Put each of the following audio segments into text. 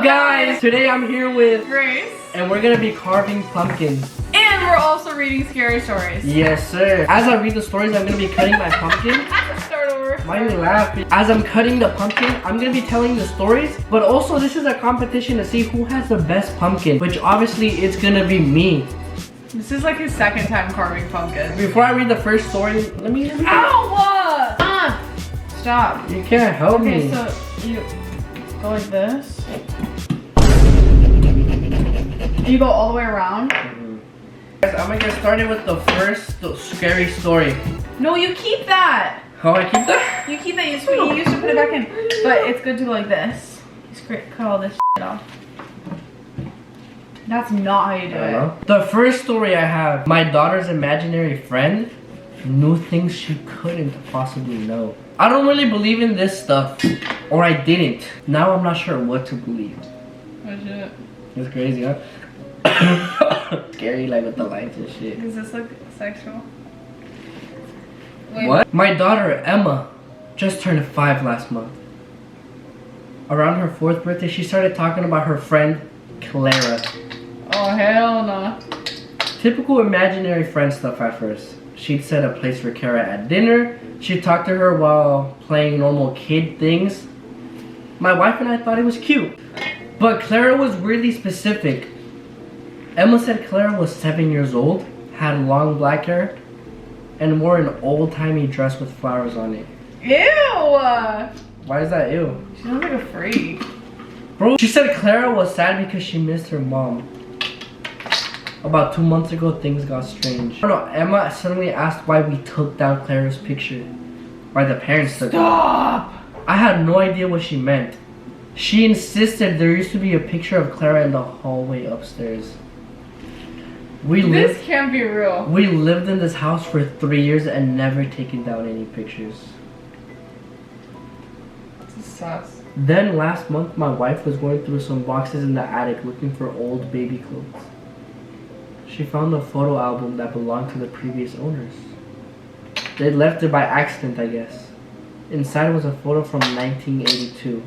guys? Today I'm here with Grace. And we're gonna be carving pumpkins. And we're also reading scary stories. Yes, sir. As I read the stories, I'm gonna be cutting my pumpkin. Start over. Why are you laughing? As I'm cutting the pumpkin, I'm gonna be telling the stories. But also, this is a competition to see who has the best pumpkin. Which obviously, it's gonna be me. This is like his second time carving pumpkins. Before I read the first story, let me. Ow! What? Stop. You can't help me. Okay, so you go like this. You go all the way around. Guys, I'm gonna get started with the first scary story. No, you keep that. How I keep that? You keep that. You used to put it back in. But it's good to go like this. Just cut all this shit off. That's not how you do it. The first story I have, my daughter's imaginary friend knew things she couldn't possibly know. I don't really believe in this stuff, or I didn't. Now I'm not sure what to believe. Oh shit. It's crazy, huh? Scary, like with the lights and shit. Does this look sexual? Wait. What? My daughter, Emma, just turned 5 last month. Around her 4th birthday, she started talking about her friend, Clara. Oh, hell no. Typical imaginary friend stuff at first. She'd set a place for Clara at dinner. She'd talk to her while playing normal kid things. My wife and I thought it was cute. But Clara was really specific. Emma said Clara was 7 years old, had long black hair, and wore an old-timey dress with flowers on it. Ew! Why is that ew? She sounds like a freak. Bro, she said Clara was sad because she missed her mom. About 2 months ago, things got strange. Oh no, Emma suddenly asked why we took down Clara's picture. Why the parents took it. Stop! I had no idea what she meant. She insisted there used to be a picture of Clara in the hallway upstairs. This can't be real. We lived in this house for 3 years and never taken down any pictures. This sucks. Then last month, my wife was going through some boxes in the attic looking for old baby clothes. She found a photo album that belonged to the previous owners. They left it by accident, I guess. Inside was a photo from 1982.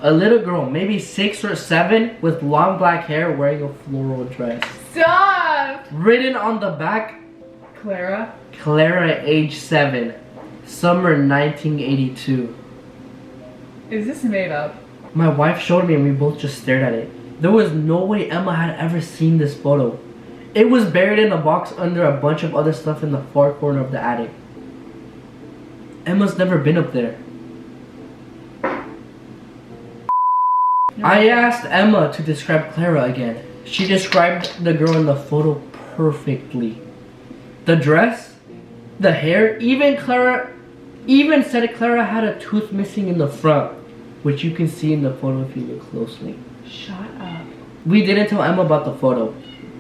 A little girl, maybe 6 or 7, with long black hair wearing a floral dress. Stop! Written on the back, Clara? Clara, age 7, summer 1982. Is this made up? My wife showed me and we both just stared at it. There was no way Emma had ever seen this photo. It was buried in a box under a bunch of other stuff in the far corner of the attic. Emma's never been up there. I asked Emma to describe Clara again. She described the girl in the photo perfectly. The dress, the hair, even said Clara had a tooth missing in the front, which you can see in the photo if you look closely. Shut up. We didn't tell Emma about the photo.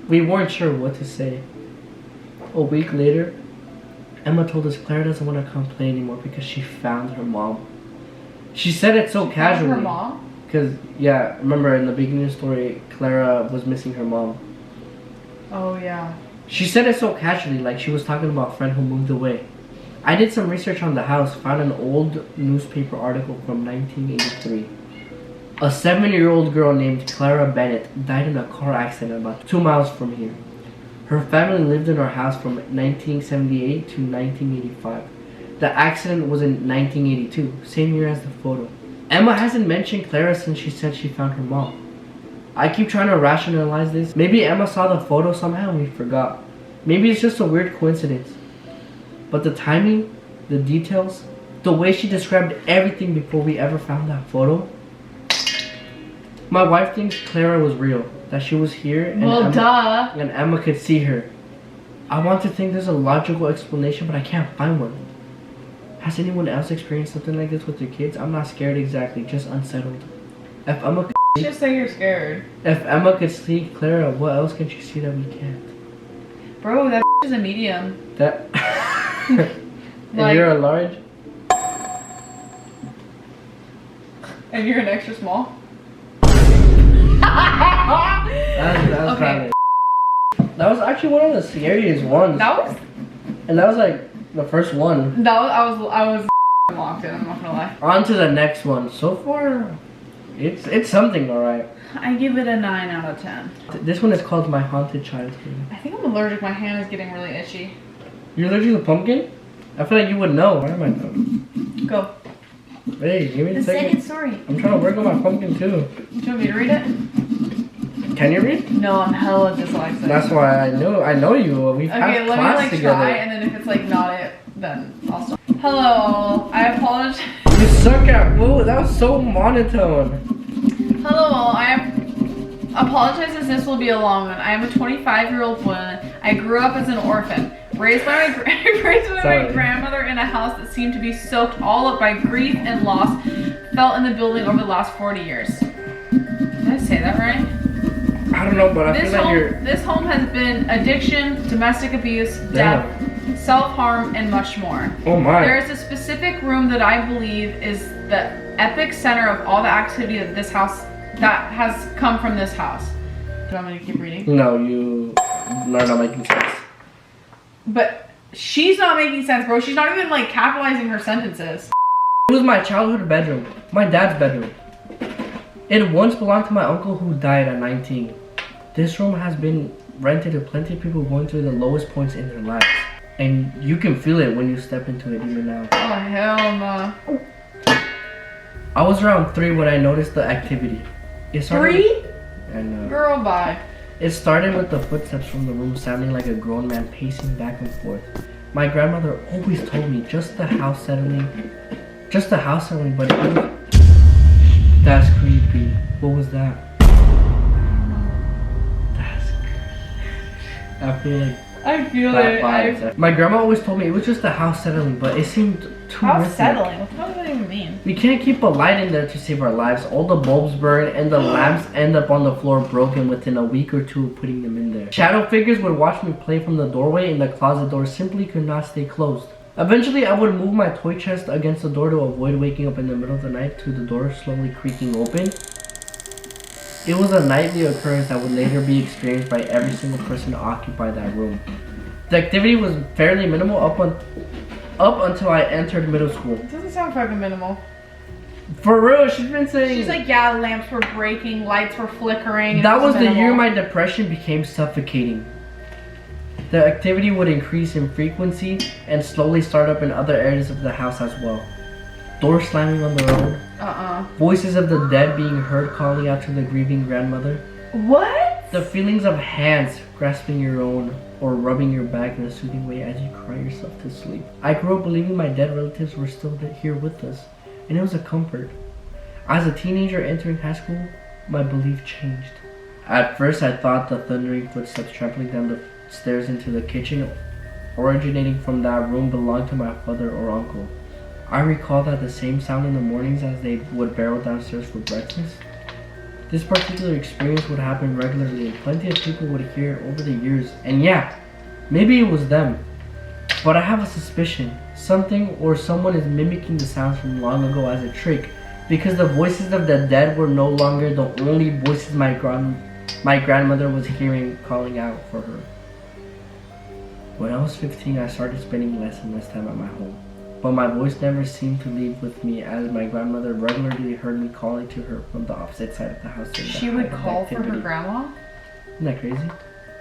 We weren't sure what to say. A week later, Emma told us Clara doesn't want to come play anymore because she found her mom. She said it so casually. Her mom? Because, yeah, remember in the beginning of the story, Clara was missing her mom. Oh, yeah. She said it so casually, like she was talking about a friend who moved away. I did some research on the house, found an old newspaper article from 1983. A 7-year-old girl named Clara Bennett died in a car accident about 2 miles from here. Her family lived in our house from 1978 to 1985. The accident was in 1982, same year as the photo. Emma hasn't mentioned Clara since she said she found her mom. I keep trying to rationalize this. Maybe Emma saw the photo somehow and we forgot. Maybe it's just a weird coincidence. But the timing, the details, the way she described everything before we ever found that photo. My wife thinks Clara was real, that she was here and, and Emma could see her. I want to think there's a logical explanation, but I can't find one. Has anyone else experienced something like this with their kids? I'm not scared exactly, just unsettled. If Emma could just say you're scared. If Emma could see Clara, what else can she see that we can't? Bro, that is a medium. That and like, you're a large? And you're an extra small? That was okay. That was actually one of the scariest ones. And that was like the first one. I was locked in, I'm not gonna lie. On to the next one. So far, It's something, alright. I give it a 9 out of 10. This one is called My Haunted Childhood. I think I'm allergic. My hand is getting really itchy. You're allergic to pumpkin? I feel like you would know. Why am I know? Go. Hey, give me a The second. second story. I'm trying to work on my pumpkin too. Do you want me to read it? Can you read? No, I'm hella dyslexic. That's why I know you. We've had Okay, let me class like together. try, and then if it's like not it, then I'll stop. Hello all. I apologize. You suck at whoa, that was so monotone. Hello all. Apologize as this will be a long one. I am a 25-year-old woman. I grew up as an orphan. Raised by my grandmother in a house that seemed to be soaked all up by grief and loss felt in the building over the last 40 years. Did I say that right? I don't know, but I feel like This home has been addiction, domestic abuse, death, self-harm, and much more. Oh my. There is a specific room that I believe is the epic center of all the activity that has come from this house. Do you want me to keep reading? No, you're not making sense. But she's not making sense, bro. She's not even like capitalizing her sentences. It was my childhood bedroom. My dad's bedroom. It once belonged to my uncle who died at 19. This room has been rented to plenty of people going through the lowest points in their lives. And you can feel it when you step into it even now. Oh, hell no. I was around 3 when I noticed the activity. It started 3? And Girl, bye. it started with the footsteps from the room sounding like a grown man pacing back and forth. My grandmother always told me just the house settling, but it was... That's creepy. What was that? That's creepy. I feel like my grandma always told me it was just the house settling, but it seemed too House rhythmic. settling? What the hell does that even mean? We can't keep a light in there to save our lives. All the bulbs burn and the lamps end up on the floor broken within a week or two of putting them in there. Shadow figures would watch me play from the doorway and the closet door simply could not stay closed. Eventually, I would move my toy chest against the door to avoid waking up in the middle of the night to the door slowly creaking open. It was a nightly occurrence that would later be experienced by every single person to occupy that room. The activity was fairly minimal up until I entered middle school. It doesn't sound fucking minimal. For real, she's been saying... She's like, yeah, lamps were breaking, lights were flickering. That was the year my depression became suffocating. The activity would increase in frequency and slowly start up in other areas of the house as well. Doors slamming on their own. Voices of the dead being heard calling out to the grieving grandmother. What? The feelings of hands grasping your own or rubbing your back in a soothing way as you cry yourself to sleep. I grew up believing my dead relatives were still here with us, and it was a comfort. As a teenager entering high school, my belief changed. At first, I thought the thundering footsteps trampling down the stairs into the kitchen originating from that room belonged to my father or uncle. I recall that the same sound in the mornings as they would barrel downstairs for breakfast. This particular experience would happen regularly and plenty of people would hear it over the years. And yeah, maybe it was them. But I have a suspicion. Something or someone is mimicking the sounds from long ago as a trick, because the voices of the dead were no longer the only voices my grandmother was hearing calling out for her. When I was 15, I started spending less and less time at my home. But my voice never seemed to leave with me, as my grandmother regularly heard me calling to her from the opposite side of the house. She would call for her grandma? Isn't that crazy?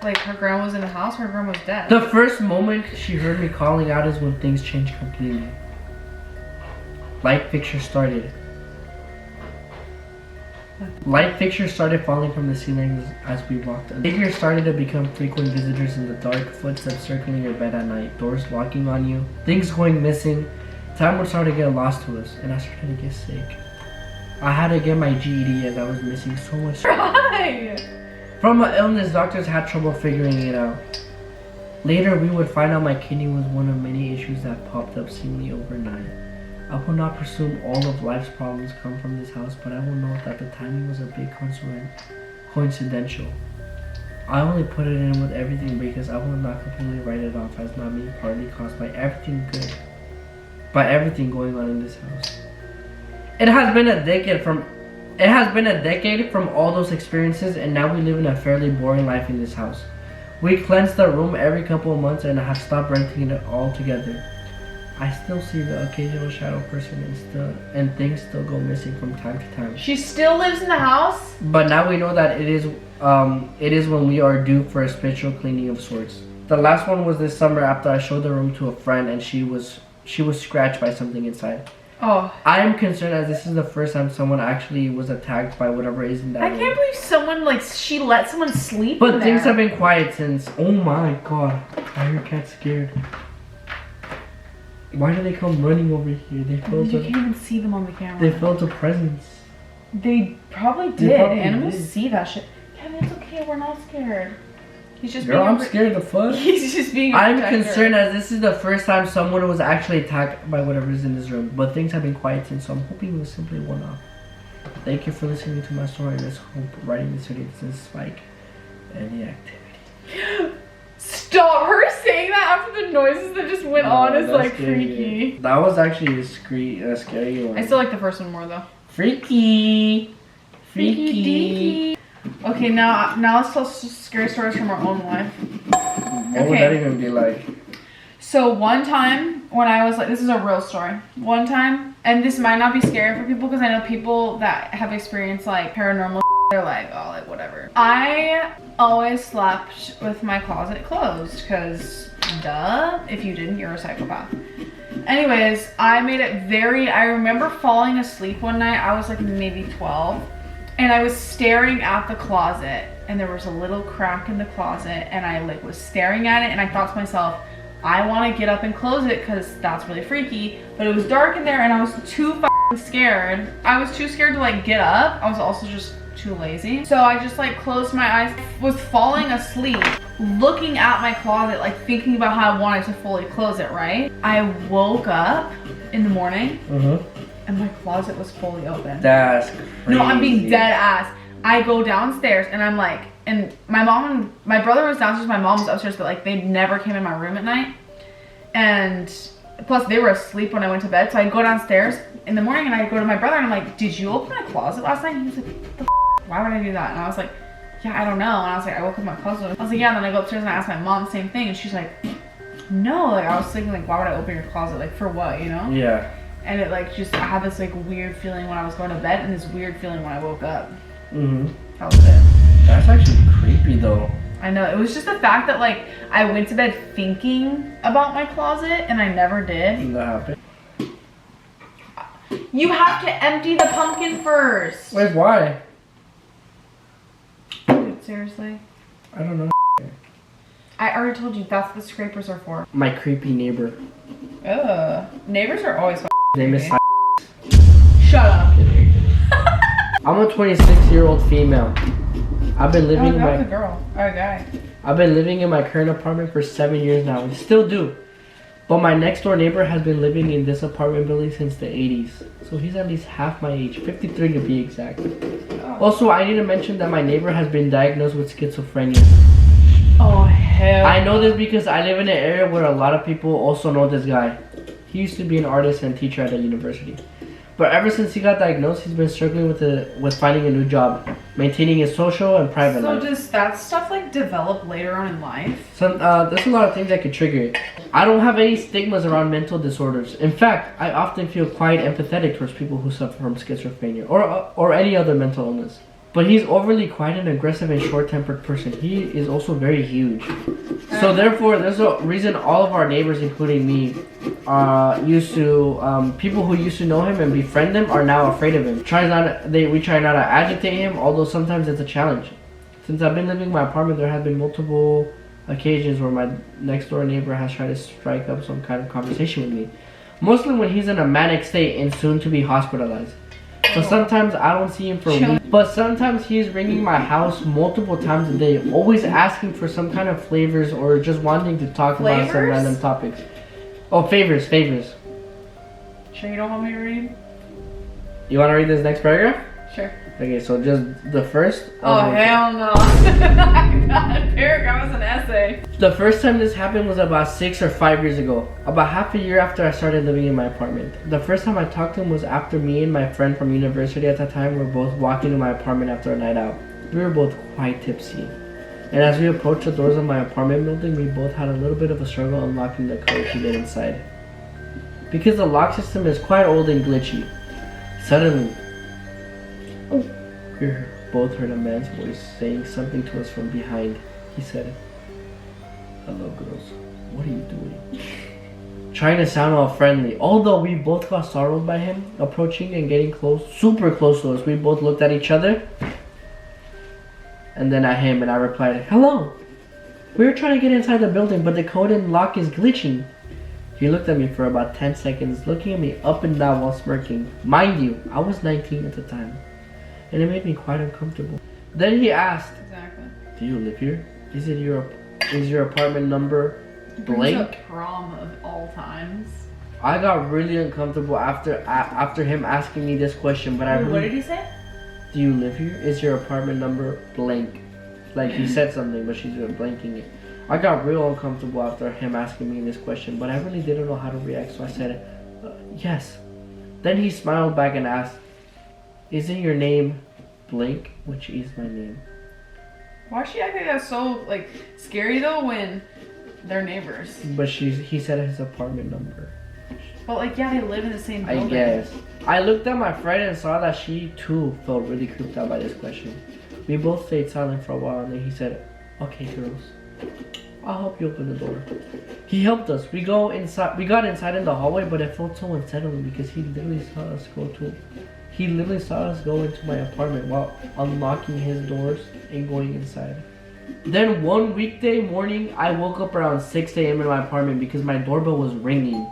Like her grandma was in the house or her grandma was dead? The first moment she heard me calling out is when things changed completely. Light fixtures started falling from the ceilings as we walked. Figures started to become frequent visitors in the dark, footsteps circling your bed at night, doors locking on you, things going missing. Time would start to get lost to us, and I started to get sick. I had to get my GED as I was missing so much. Right. From my illness, doctors had trouble figuring it out. Later, we would find out my kidney was one of many issues that popped up seemingly overnight. I will not presume all of life's problems come from this house, but I will note that the timing was a bit coincidental. I only put it in with everything because I will not completely write it off as not being partly caused by everything going on in this house. It has been a decade from all those experiences, and now we live in a fairly boring life in this house. We cleanse the room every couple of months and have stopped renting it altogether. I still see the occasional shadow person and things still go missing from time to time. She still lives in the house? But now we know that it is when we are due for a spiritual cleaning of sorts. The last one was this summer after I showed the room to a friend and she was scratched by something inside. Oh. I am concerned as this is the first time someone actually was attacked by whatever is in that room. I can't believe someone, like, she let someone sleep But in things there. have been quiet since. Oh my god. Why are your cats scared? Why do they come running over here? They felt You can't even see them on the camera. They felt a presence. They probably did. Animals see that shit. Kevin, it's okay. We're not scared. He's just Girl, being I'm scared the fuck. He's just being I'm concerned as this is the first time someone was actually attacked by whatever is in this room. But things have been quiet since, so I'm hoping it was simply one-off. Thank you for listening to my story. Let's hope writing this video doesn't spike any activity. Stop her saying that after the noises that just went on is like scary. freaky. That was actually a scary one. I still like the first one more though. Freaky. Freaky. Okay, now let's tell scary stories from our own life. What would that even be like? So one time when I was like, this is a real story. One time, and this might not be scary for people because I know people that have experienced like paranormal. They're like, oh, like whatever. I always slept with my closet closed because, duh, if you didn't, you're a psychopath. Anyways, I made it I remember falling asleep one night. I was like maybe 12. And I was staring at the closet and there was a little crack in the closet and I like was staring at it and I thought to myself, I want to get up and close it because that's really freaky. But it was dark in there and I was too f***ing scared. I was too scared to like get up. I was also just too lazy. So I just like closed my eyes, was falling asleep, looking at my closet, like thinking about how I wanted to fully close it, right? I woke up in the morning and my closet was fully open. That's crazy. No, I'm being dead ass. I go downstairs and I'm like, and my mom and my brother was downstairs, my mom was upstairs, but like they never came in my room at night. And plus they were asleep when I went to bed. So I go downstairs in the morning and I go to my brother and I'm like, did you open my closet last night? And he was like, what the f***? Why would I do that? And I was like, yeah, I don't know. And I was like, I woke up in my closet. I was like, yeah, and then I go upstairs and I asked my mom the same thing. And she's like, no, like I was thinking like, why would I open your closet? Like for what, you know? Yeah. And it like just, I had this like weird feeling when I was going to bed and this weird feeling when I woke up. That was it. That's actually creepy though. I know, it was just the fact that like I went to bed thinking about my closet and I never did. And that happened. You have to empty the pumpkin first. Wait, why? Dude, seriously? I don't know. I already told you that's what the scrapers are for. My creepy neighbor. Ugh. Neighbors are always His name is. Shut up. I'm a 26-year-old female. I've been living in a girl. Or a guy. I've been living in my current apartment for 7 years now and still do. But my next door neighbor has been living in this apartment building since the 80s. So he's at least half my age, 53 to be exact. Oh. Also, I need to mention that my neighbor has been diagnosed with schizophrenia. Oh, hell. I know this because I live in an area where a lot of people also know this guy. He used to be an artist and teacher at a university. But ever since he got diagnosed, he's been struggling with finding a new job, maintaining his social and private life. So does that stuff like develop later on in life? So there's a lot of things that could trigger it. I don't have any stigmas around mental disorders. In fact, I often feel quite empathetic towards people who suffer from schizophrenia or any other mental illness. But he's overly quiet and aggressive and short-tempered person. He is also very huge. So therefore, there's a reason all of our neighbors, including me, people who used to know him and befriend him are now afraid of him. We try not to agitate him, although sometimes it's a challenge. Since I've been living in my apartment, there have been multiple occasions where my next door neighbor has tried to strike up some kind of conversation with me. Mostly when he's in a manic state and soon to be hospitalized. So sometimes I don't see him for weeks, but sometimes he's ringing my house multiple times a day, always asking for some kind of flavors or just wanting to talk about some random topics. Oh, favors. Sure you don't want me to read? You want to read this next paragraph? Sure. Okay, so just the first. Oh, hell no. That paragraph was an essay. The first time this happened was about 6 or 5 years ago, about half a year after I started living in my apartment. The first time I talked to him was after me and my friend from university at that time were both walking to my apartment after a night out. We were both quite tipsy. And as we approached the doors of my apartment building, we both had a little bit of a struggle unlocking the code to get inside. because the lock system is quite old and glitchy. Suddenly, we both heard a man's voice saying something to us from behind. He said, "Hello girls, what are you doing?" Trying to sound all friendly. Although we both got startled by him approaching and getting close, super close to us, we both looked at each other and then at him, and I replied, "Hello. We were trying to get inside the building, but the code and lock is glitching." He looked at me for about 10 seconds, looking at me up and down while smirking. Mind you, I was 19 at the time, and it made me quite uncomfortable. Then he asked, Exactly. "Do you live here? Is your apartment number blank?" Brings up prom of all times. I got really uncomfortable after him asking me this question, but I Wait, really, what did he say? "Do you live here? Is your apartment number blank?" Like he said something, but she's blanking it. I got real uncomfortable after him asking me this question, but I really didn't know how to react, so I said, "Yes." Then he smiled back and asked, "Isn't your name blank?" Which is my name. Why is she acting that's so like scary though when they're neighbors? But he said his apartment number. But like yeah, they live in the same building. I guess. I looked at my friend and saw that she too felt really creeped out by this question. We both stayed silent for a while, and then he said, "Okay, girls, I'll help you open the door." He helped us. We got inside in the hallway, but it felt so unsettling because he literally saw us go into my apartment while unlocking his doors and going inside. Then one weekday morning, I woke up around 6 a.m. in my apartment because my doorbell was ringing.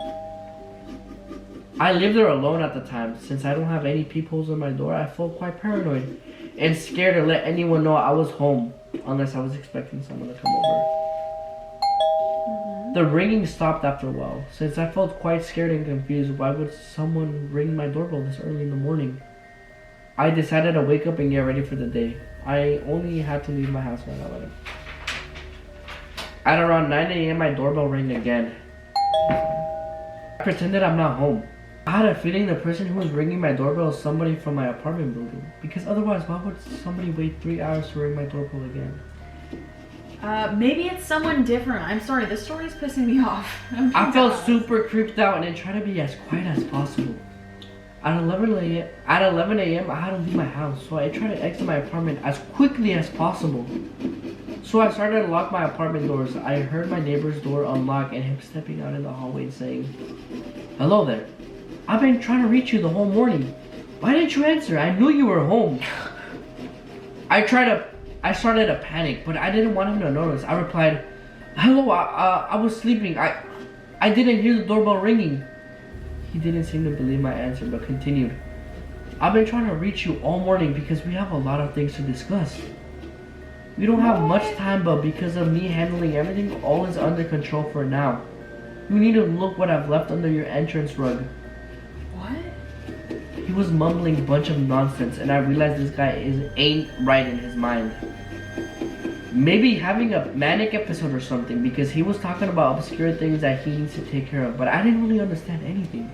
I lived there alone at the time. Since I don't have any peepholes on my door, I felt quite paranoid and scared to let anyone know I was home unless I was expecting someone to come over. The ringing stopped after a while. Since I felt quite scared and confused, why would someone ring my doorbell this early in the morning? I decided to wake up and get ready for the day. I only had to leave my house by 11. At around 9 a.m. my doorbell rang again. I pretended I'm not home. I had a feeling the person who was ringing my doorbell is somebody from my apartment building. Because otherwise, why would somebody wait 3 hours to ring my doorbell again? Maybe it's someone different. I'm sorry, this story is pissing me off. I felt super creeped out and then tried to be as quiet as possible. At 11 a.m. I had to leave my house, so I tried to exit my apartment as quickly as possible. So I started to lock my apartment doors. I heard my neighbor's door unlock and him stepping out in the hallway and saying, "Hello there. I've been trying to reach you the whole morning. Why didn't you answer? I knew you were home." I started to panic, but I didn't want him to notice. I replied, "Hello, I was sleeping. I didn't hear the doorbell ringing." He didn't seem to believe my answer, but continued, "I've been trying to reach you all morning because we have a lot of things to discuss. We don't have much time, but because of me handling everything, all is under control for now. You need to look what I've left under your entrance rug." What? He was mumbling a bunch of nonsense, and I realized this guy ain't right in his mind. Maybe having a manic episode or something, because he was talking about obscure things that he needs to take care of, but I didn't really understand anything.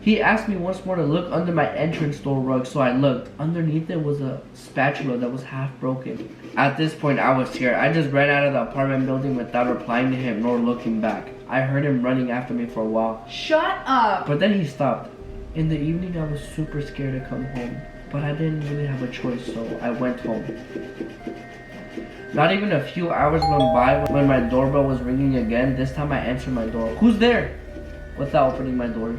He asked me once more to look under my entrance door rug, so I looked. Underneath it was a spatula that was half broken. At this point, I was scared. I just ran out of the apartment building without replying to him nor looking back. I heard him running after me for a while. Shut up! But then he stopped. In the evening, I was super scared to come home, but I didn't really have a choice, so I went home. Not even a few hours went by when my doorbell was ringing again. This time I answered my door. "Who's there?" Without opening my door.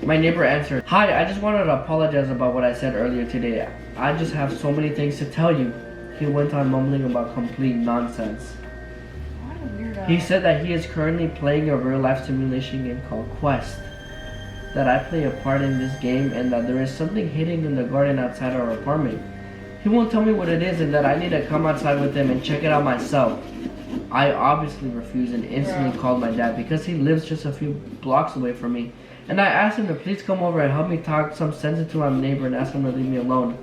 My neighbor answered, "Hi, I just wanted to apologize about what I said earlier today. I just have so many things to tell you." He went on mumbling about complete nonsense. What a weirdo. He said that he is currently playing a real-life simulation game called Quest. That I play a part in this game and that there is something hidden in the garden outside our apartment. He won't tell me what it is and that I need to come outside with him and check it out myself. I obviously refused and instantly called my dad because he lives just a few blocks away from me. And I asked him to please come over and help me talk some sense into my neighbor and ask him to leave me alone.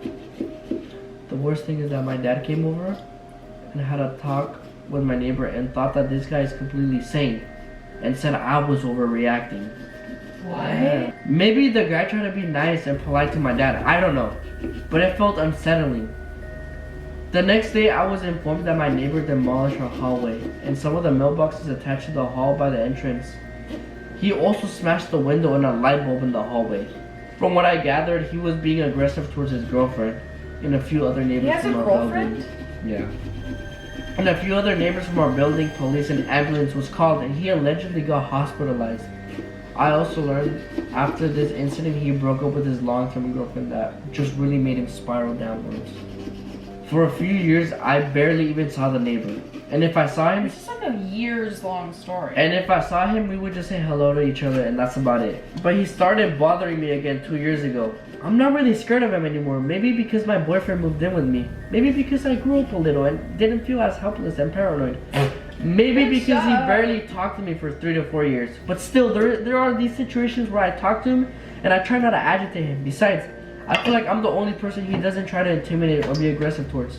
The worst thing is that my dad came over and had a talk with my neighbor and thought that this guy is completely sane and said I was overreacting. What? Maybe the guy tried to be nice and polite to my dad. I don't know. But it felt unsettling. The next day, I was informed that my neighbor demolished our hallway and some of the mailboxes attached to the hall by the entrance. He also smashed the window and a light bulb in the hallway. From what I gathered, he was being aggressive towards his girlfriend and a few other neighbors He has a from our girlfriend? building. Yeah. And a few other neighbors from our building, police and ambulance was called, and he allegedly got hospitalized. I also learned after this incident he broke up with his long-term girlfriend that just really made him spiral downwards. For a few years, I barely even saw the neighbor. And if I saw him, It's just like a years long story. and if I saw him, we would just say hello to each other, and that's about it. But he started bothering me again 2 years ago. I'm not really scared of him anymore. Maybe because my boyfriend moved in with me. Maybe because I grew up a little and didn't feel as helpless and paranoid. Maybe because he barely talked to me for 3 to 4 years. But still, there are these situations where I talk to him and I try not to agitate him. Besides, I feel like I'm the only person he doesn't try to intimidate or be aggressive towards.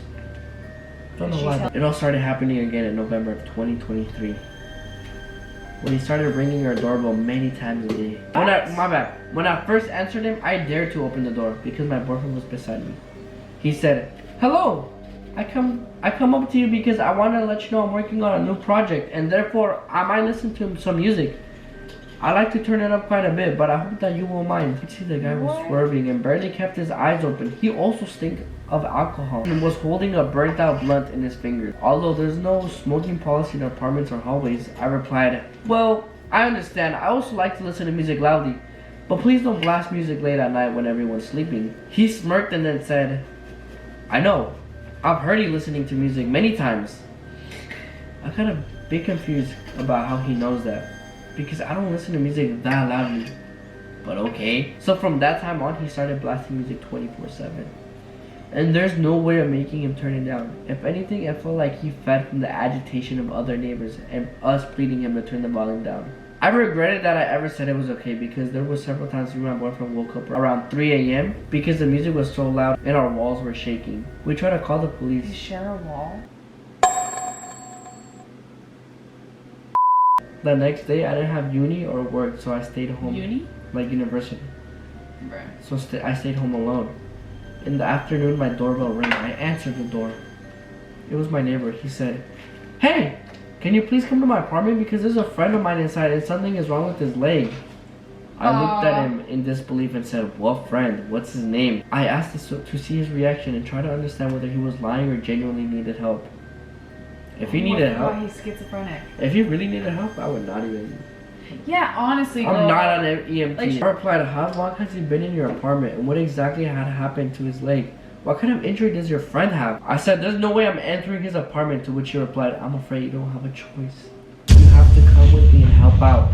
Don't know why. It all started happening again in November of 2023. When he started ringing our doorbell many times a day. When I first answered him, I dared to open the door because my boyfriend was beside me. He said, "Hello, I come up to you because I want to let you know I'm working on a new project and therefore I might listen to some music. I like to turn it up quite a bit, but I hope that you won't mind." You see, the guy was swerving and barely kept his eyes open. He also stank of alcohol and was holding a burnt out blunt in his fingers. Although there's no smoking policy in apartments or hallways, I replied, "Well, I understand. I also like to listen to music loudly, but please don't blast music late at night when everyone's sleeping." He smirked and then said, "I know. I've heard you listening to music many times." I got a bit confused about how he knows that, because I don't listen to music that loudly. But okay. So from that time on, he started blasting music 24/7. And there's no way of making him turn it down. If anything, I felt like he fed from the agitation of other neighbors and us pleading him to turn the volume down. I regretted that I ever said it was okay, because there was several times when my boyfriend woke up around 3 a.m. because the music was so loud and our walls were shaking. We tried to call the police. You share a wall? The next day, I didn't have uni or work, so I stayed home. Uni? Like university. Right. So I stayed home alone. In the afternoon, my doorbell rang. I answered the door. It was my neighbor. He said, "Hey, can you please come to my apartment because there's a friend of mine inside and something is wrong with his leg." I looked at him in disbelief and said, "What friend? What's his name?" I asked to see his reaction and try to understand whether he was lying or genuinely needed help. If he needed help, he's schizophrenic. if he really needed help, I would not even. Yeah, honestly, I'm girl. not an EMT. Like, I replied, "How long has he been in your apartment and what exactly had happened to his leg? What kind of injury does your friend have?" I said, "There's no way I'm entering his apartment," to which he replied, "I'm afraid you don't have a choice. You have to come with me and help out."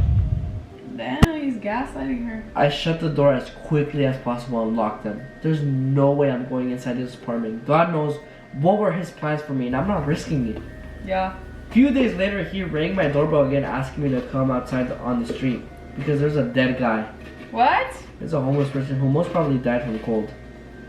Damn, he's gaslighting her. I shut the door as quickly as possible and locked them. There's no way I'm going inside his apartment. God knows what were his plans for me, and I'm not risking it. Yeah. A few days later, he rang my doorbell again asking me to come outside on the street because there's a dead guy. What? There's a homeless person who most probably died from cold.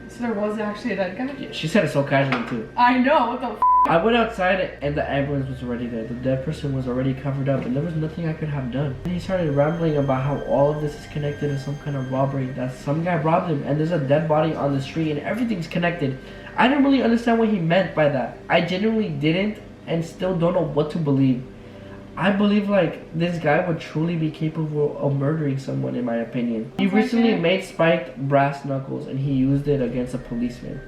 So there was actually a dead guy? Yeah, she said it so casually too. I know, what the f? I went outside and the ambulance was already there. The dead person was already covered up and there was nothing I could have done. And he started rambling about how all of this is connected to some kind of robbery, that some guy robbed him and there's a dead body on the street and everything's connected. I didn't really understand what he meant by that. I genuinely didn't and still don't know what to believe. I believe like this guy would truly be capable of murdering someone, in my opinion. He recently made spiked brass knuckles and he used it against a policeman.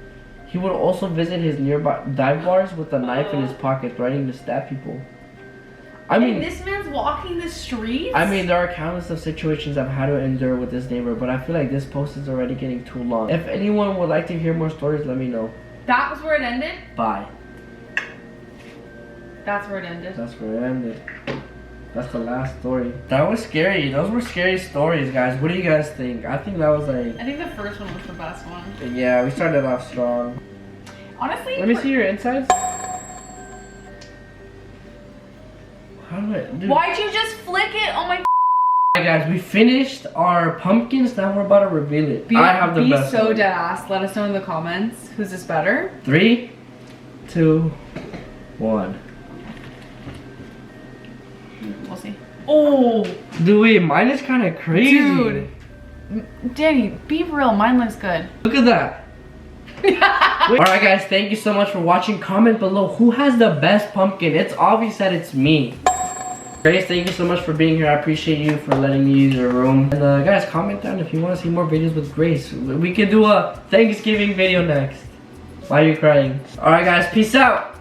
He would also visit his nearby dive bars with a knife in his pocket, threatening to stab people. I mean, and this man's walking the streets? I mean, there are countless of situations I've had to endure with this neighbor, but I feel like this post is already getting too long. If anyone would like to hear more stories, let me know. That was where it ended? Bye. That's where it ended. That's where it ended. That's the last story. That was scary. Those were scary stories, guys. What do you guys think? I think that was like... I think the first one was the best one. Yeah, we started off strong. Honestly... Let me see your insides. How do I... Dude. Why'd you just flick it? Oh my... Alright guys, we finished our pumpkins. Now we're about to reveal it. I have the best Be so one. dead ass. Let us know in the comments. Who's this better? 3, 2, 1. We'll see. Oh! Dude, wait, mine is kind of crazy. Dude. Danny, be real. Mine looks good. Look at that. Alright guys, thank you so much for watching. Comment below who has the best pumpkin. It's obvious that it's me. Grace, thank you so much for being here. I appreciate you for letting me use your room. And guys, comment down if you want to see more videos with Grace. We could do a Thanksgiving video next. Why are you crying? Alright guys, peace out.